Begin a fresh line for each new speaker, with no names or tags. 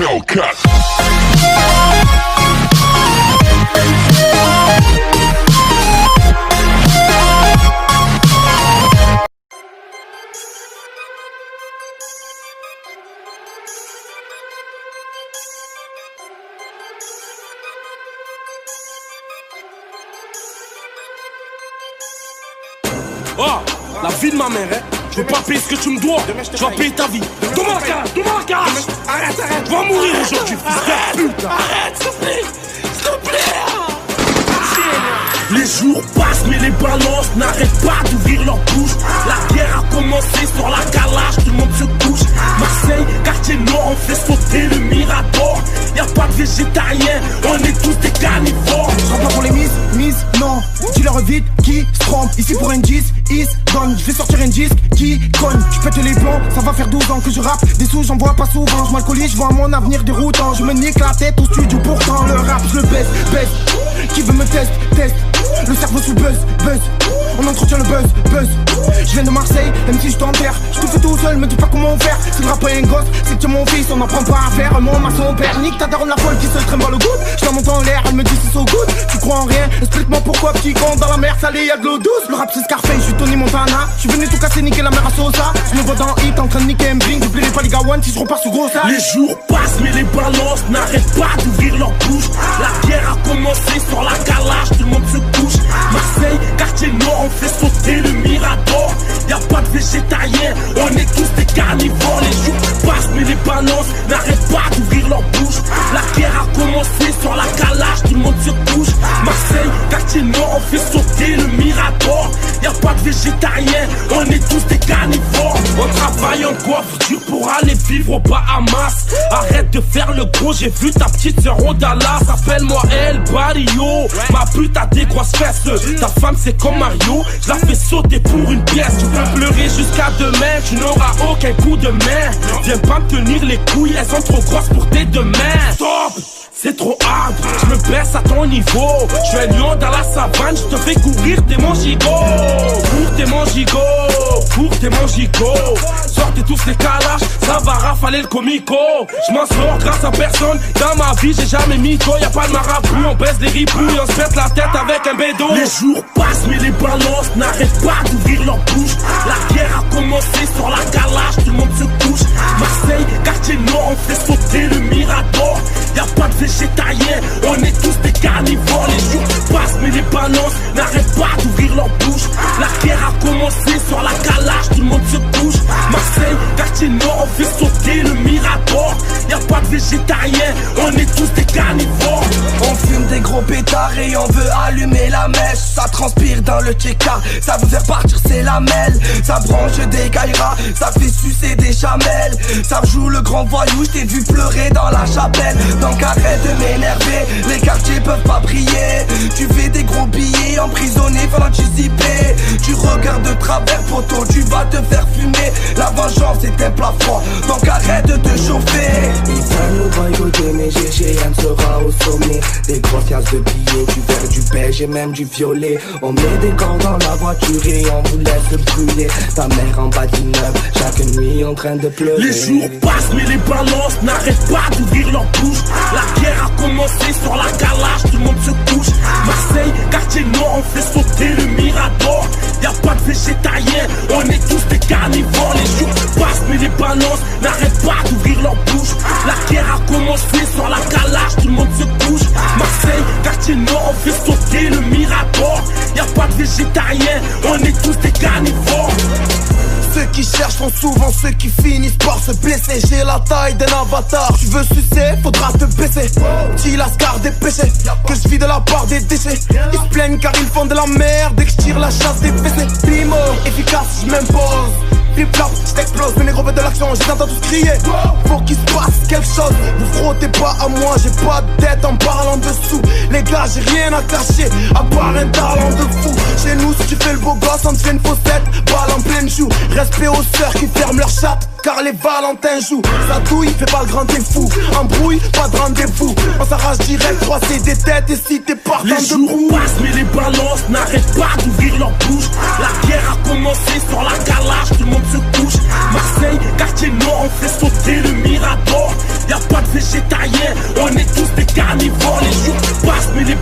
Hellcat.
Oh, la vie de ma mère, hein. Je vais pas payer ce que tu me dois. Tu vas payer ta vie. Donne-moi la cage, donne-moi la cage. Arrête, arrête. Tu vas mourir aujourd'hui, fils de pute. Arrête, s'il te plaît. S'il te plaît. Les jours passent mais les balances n'arrêtent pas d'ouvrir leur bouche. La guerre a commencé sur la calage, tout le monde se couche. Marseille, quartier nord, on fait sauter le Mirador. Y'a pas de végétariens, on est tous des carnivores.
Je rentre pas pour les mises, non. Dis-leur vite qui se trompe. Ici pour un 10, is gone. Je vais sortir un disque qui cogne. Je pète les plombs, ça va faire 12 ans que je rappe. Des sous j'en vois pas souvent, je m'alcoolise, je vois mon avenir déroutant. Je me nique la tête au studio, pourtant le rap je le baisse. Qui veut me test. Le cerveau sous buzz. On entretient le buzz. Je viens de Marseille, même si je t'enterre. Je te fais tout seul, me dis pas comment faire. Si le rap est un gosse, c'est que tu es mon fils, on n'apprend pas à faire. Mon maçon père, nique ta daronne la folle qui se traîne dans le goutte. Je la monte en l'air, elle me dit c'est so good. Tu crois en rien, explique-moi pourquoi petit con dans la mer salée y'a de l'eau douce. Le rap c'est Scarface, je suis Tony Montana. Je suis venu tout casser, niquer la mer à Sosa. Je me vois dans Hit en train de niquer un bling. J'oublierai pas les gars one si je repars sur gros ça.
Les jours passent mais les balances n'arrêtent pas d'ouvrir leur bouche. La guerre a commencé sur la calage, tout le monde se couche. Marseille, quartier nord, on fait sauter le Mirador. Y'a pas de végétariens, on est tous des carnivores. Les jours passent mais les balances n'arrêtent pas d'ouvrir leur bouche. La guerre a commencé sur la calage, tout le monde se couche. Marseille, quartier nord, on fait sauter le Mirador. Y'a pas de végétariens, on est tous des carnivores. On travaille en coiffe dur pour aller vivre au Bahamas. Arrête de faire le gros, j'ai vu ta petite sœur au Dallas. Appelle-moi El Barrio, ma pute a des grosses fesses. Ta femme c'est comme Mario, je la fais sauter pour une pièce. Tu peux pleurer jusqu'à demain, tu n'auras aucun coup de main. Viens pas me tenir les couilles, elles sont trop grosses pour tes deux mains. Stop! C'est trop hard, je me baisse à ton niveau. Je suis un lion dans la savane, je te fais courir, t'es mon gigot. Cours, t'es mon gigot. Sortez tous les calages, ça va rafaler le comico. Je m'en sors grâce à personne, dans ma vie j'ai jamais mytho. Y'a pas de marabout, on baisse des ripouilles, on se pète la tête avec un bédo. Les jours passent mais les balances n'arrêtent pas d'ouvrir leur bouche. La guerre a commencé sur la calage, tout le monde se couche. Marseille, quartier nord, on fait sauter le Mirador. Y'a pas de végétariens, on est tous des carnivores. Les jours passent mais les balances n'arrêtent pas d'ouvrir leur bouche. La guerre a commencé sur la calage, tout le monde se couche. Marseille, quartier nord, on fait sauter le Mirador. Y'a pas de végétariens, on est tous des carnivores.
On fume des gros pétards et on veut allumer la mèche. Ça transpire dans le tchéka, ça veut faire partir ses lamelles. Ça branche des gaïras, ça fait sucer des chamelles. Ça joue le grand voyou, je t'ai vu pleurer dans la chapelle. Donc arrête de m'énerver, les quartiers peuvent pas briller. Tu fais des gros billets, emprisonné, faut l'anticiper. Tu regardes de travers, poteau, tu vas te faire fumer. La vengeance est un plat froid, donc arrête de te chauffer.
Ils veulent nous boycotter, mais GGM sera au sommet. Des grosses pièces de billets, du vert, du beige et même du violet. On met des corps dans la voiture et on vous laisse brûler. Ta mère en bas d'immeuble, chaque nuit en train de pleurer.
Les jours passent mais les balances n'arrêtent pas d'ouvrir leur bouche. La guerre a commencé sur la calage, tout le monde se couche. Marseille, quartier nord, on fait sauter le Mirador. Y'a pas de végétariens, on est tous des carnivores. Les jours passent mais les balances n'arrêtent pas d'ouvrir leur bouche. La guerre a commencé sur la calage, tout le monde se couche. Marseille, quartier nord, on fait sauter le Mirador. Y'a pas de végétariens, on est tous des carnivores.
Ceux qui cherchent sont souvent ceux qui finissent par se blesser. J'ai la taille d'un avatar, tu veux sucer, faudra te baisser. Petit lascar des péchés, que je vis de la part des déchets. Ils se plaignent car ils font de la merde dès que je tire la chasse des fessées. Primo, efficace, je m'impose. Flip-flop, j't'explose, mes négros veulent de l'action, j'entends tous crier. Faut qu'il se passe quelque chose, vous frottez pas à moi, j'ai pas de tête en parlant dessous. Les gars, j'ai rien à cacher, à part un talent de fou. Chez nous, si tu fais le beau gosse, on te fait une faussette, balle en pleine joue. Respect aux sœurs qui ferment leur chatte, car les Valentins jouent. Ça douille, fais pas le grand t'es fou. Embrouille, pas de rendez-vous. On s'arrache direct, croiser des têtes, et si t'es partant de
Les jours passent mais les balances n'arrêtent pas d'ouvrir leur bouche. La guerre a commencé sur la calage, tout le monde se couche. Marseille, quartier nord, on fait sauter le Mirador. Y'a pas de végétarien, on est